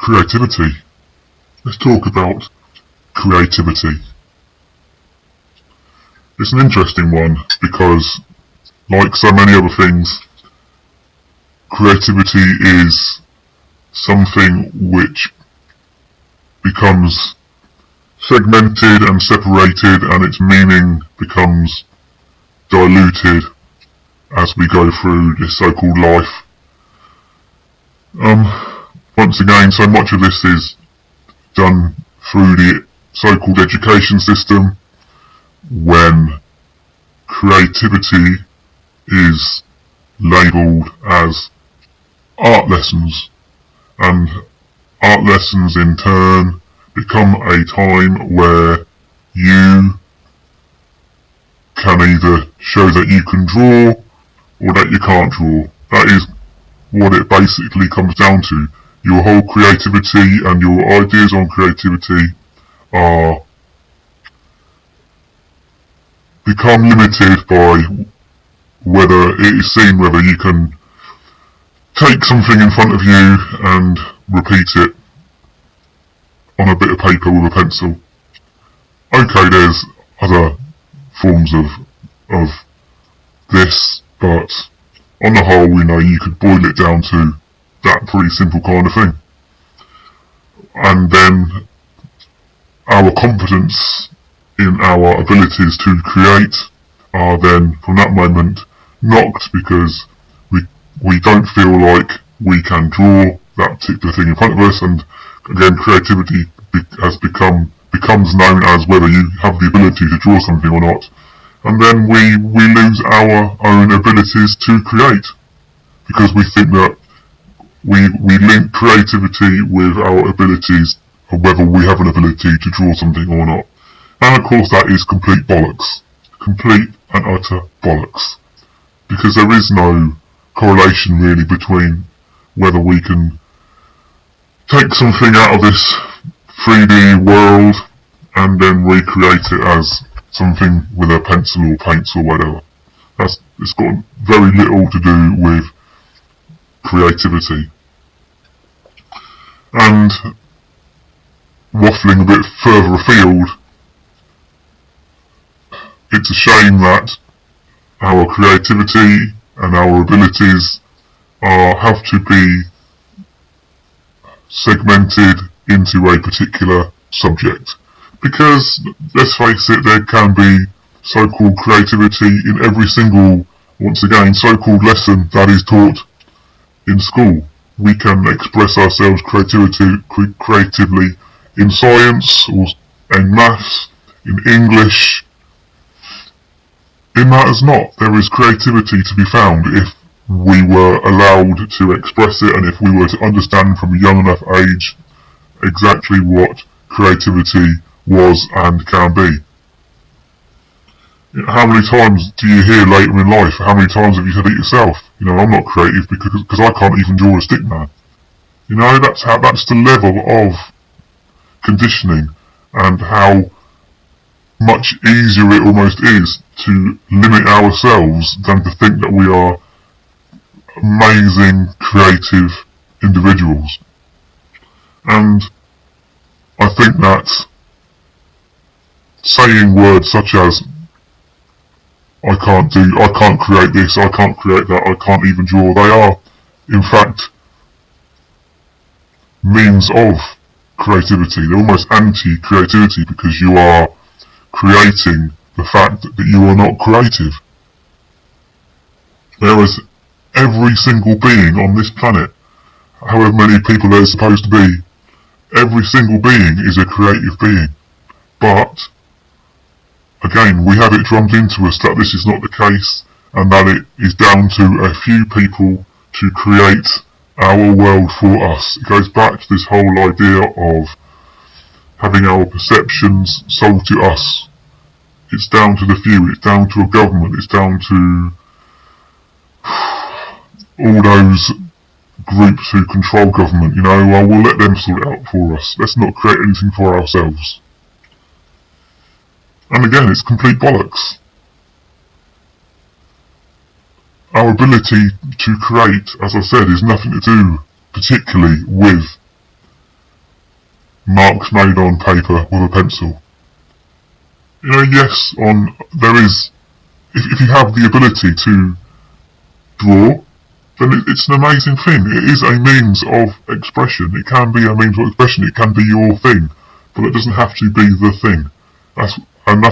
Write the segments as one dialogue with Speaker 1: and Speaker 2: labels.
Speaker 1: creativity. Let's talk about creativity. It's an interesting one because, like so many other things, creativity is something which becomes segmented and separated, and its meaning becomes diluted as we go through this so-called life. Once again, so much of this is done through the so-called education system, when creativity is labelled as art lessons, and art lessons in turn become a time where you can either show that you can draw or that you can't draw. That is what it basically comes down to. Your whole creativity and your ideas on creativity are become limited by whether it is seen whether you can take something in front of you and repeat it on a bit of paper with a pencil. Okay, there's other forms of this, but on the whole, we know you could boil it down to that pretty simple kind of thing. And then our confidence in our abilities to create are then, from that moment, knocked because we don't feel like we can draw that particular thing in front of us, and again, creativity becomes known as whether you have the ability to draw something or not. And then we lose our own abilities to create, because we think that we link creativity with our abilities, or whether we have an ability to draw something or not. And of course that is complete bollocks. Complete and utter bollocks. Because there is no correlation really between whether we can take something out of this 3D world and then recreate it as something with a pencil or paints or whatever. It's got very little to do with creativity. And waffling a bit further afield, it's a shame that our creativity and our abilities have to be segmented into a particular subject. Because, let's face it, there can be so-called creativity in every single, once again, so-called lesson that is taught in school. We can express ourselves creatively in science, or in maths, in English. It matters not. There is creativity to be found if we were allowed to express it, and if we were to understand from a young enough age exactly what creativity was and can be. How many times do you hear later in life, how many times have you said it yourself? I'm not creative because I can't even draw a stick man. That's the level of conditioning, and how much easier it almost is to limit ourselves than to think that we are amazing, creative individuals. And I think that saying words such as I can't create this, I can't create that, I can't even draw, they are, in fact, means of creativity. They're almost anti-creativity, because you are creating the fact that you are not creative. There is every single being on this planet, however many people there's supposed to be, every single being is a creative being. But again, we have it drummed into us that this is not the case, and that it is down to a few people to create our world for us. It goes back to this whole idea of having our perceptions sold to us. It's down to the few, it's down to a government, it's down to all those groups who control government. We'll let them sort it out for us. Let's not create anything for ourselves. And again, it's complete bollocks. Our ability to create, as I said, is nothing to do particularly with marks made on paper with a pencil. Yes, there is, if you have the ability to draw, then it's an amazing thing. It is a means of expression. It can be a means of expression. It can be your thing, but it doesn't have to be the thing. That's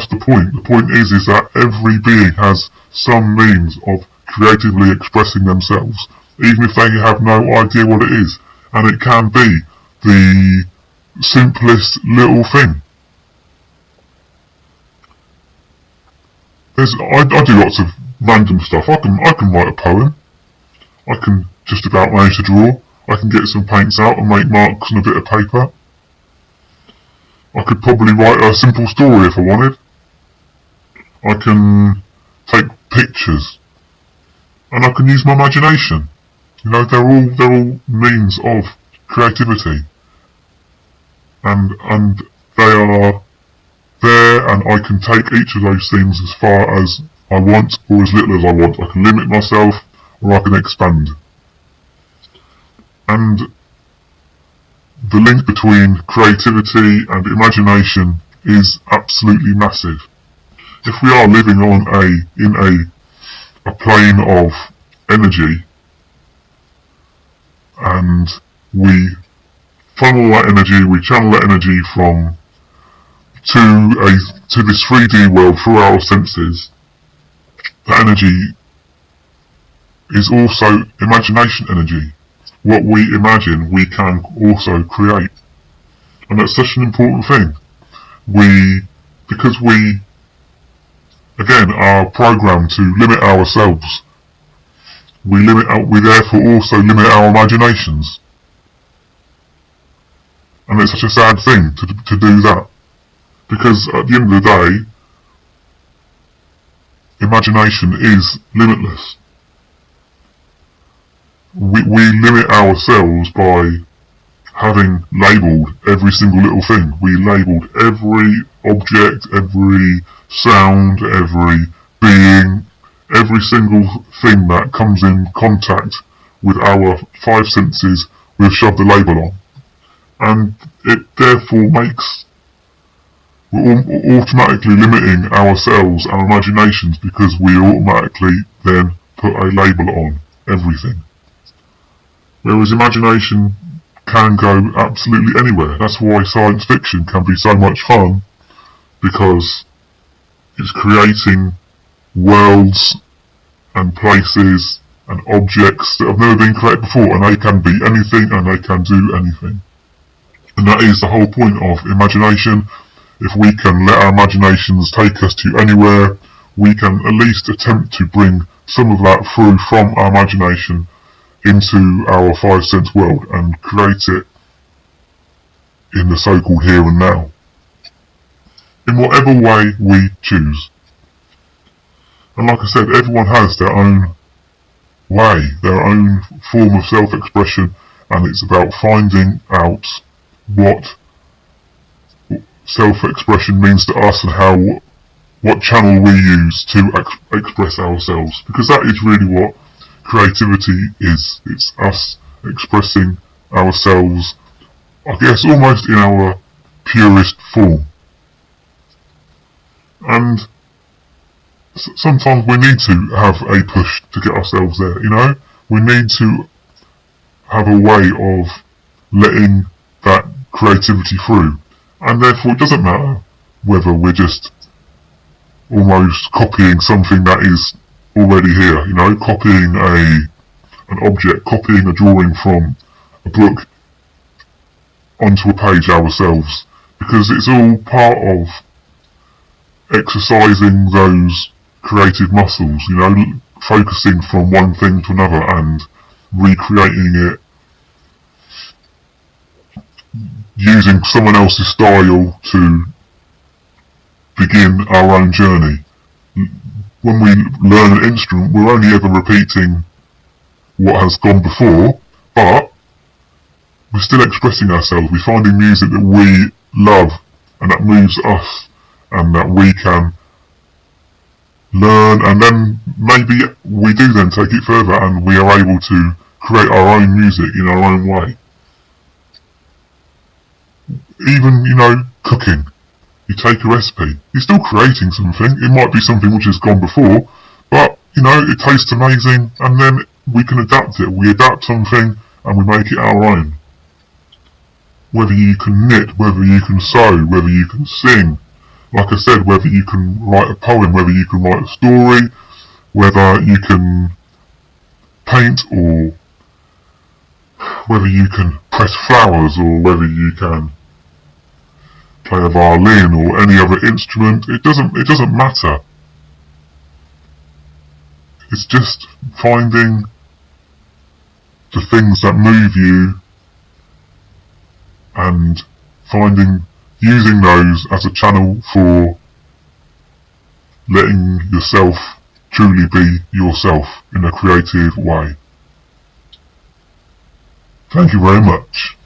Speaker 1: the point. The point is that every being has some means of creatively expressing themselves, even if they have no idea what it is. And it can be the simplest little thing. I do lots of random stuff. I can write a poem. I can just about manage to draw. I can get some paints out and make marks on a bit of paper. I could probably write a simple story if I wanted. I can take pictures. And I can use my imagination. They're all means of creativity. And they are there, and I can take each of those things as far as I want or as little as I want. I can limit myself or I can expand. And the link between creativity and imagination is absolutely massive. If we are living in a plane of energy, and we funnel that energy, we channel that energy to this 3D world through our senses, that energy is also imagination energy. What we imagine, we can also create. And that's such an important thing. Because we, again, are programmed to limit ourselves, we therefore also limit our imaginations. And it's such a sad thing to do that. Because at the end of the day, imagination is limitless. We limit ourselves by having labelled every single little thing. We labelled every object, every sound, every being, every single thing that comes in contact with our 5 senses, we've shoved a label on. And it therefore we're automatically limiting ourselves, our imaginations, because we automatically then put a label on everything. Whereas imagination can go absolutely anywhere. That's why science fiction can be so much fun, because it's creating worlds and places and objects that have never been created before, and they can be anything and they can do anything. And that is the whole point of imagination. If we can let our imaginations take us to anywhere, we can at least attempt to bring some of that through from our imagination into our 5 sense world and create it in the so-called here and now, in whatever way we choose. And like I said, everyone has their own way, their own form of self-expression, and it's about finding out what self-expression means to us and what channel we use to express ourselves, because that is really what creativity is. It's us expressing ourselves, I guess, almost in our purest form. And sometimes we need to have a push to get ourselves there, We need to have a way of letting that creativity through. And therefore it doesn't matter whether we're just almost copying something that is already here, copying an object, copying a drawing from a book onto a page ourselves, because it's all part of exercising those creative muscles, focusing from one thing to another and recreating it using someone else's style to begin our own journey. When we learn an instrument, we're only ever repeating what has gone before, but we're still expressing ourselves. We're finding music that we love and that moves us and that we can learn, and then maybe we do then take it further and we are able to create our own music in our own way. even, cooking. You take a recipe, you're still creating something. It might be something which has gone before, but, it tastes amazing, and then we can adapt it. We adapt something and we make it our own. Whether you can knit, whether you can sew, whether you can sing, like I said, whether you can write a poem, whether you can write a story, whether you can paint, or whether you can press flowers, or whether you can play a violin or any other instrument, it doesn't matter. It's just finding the things that move you and using those as a channel for letting yourself truly be yourself in a creative way. Thank you very much.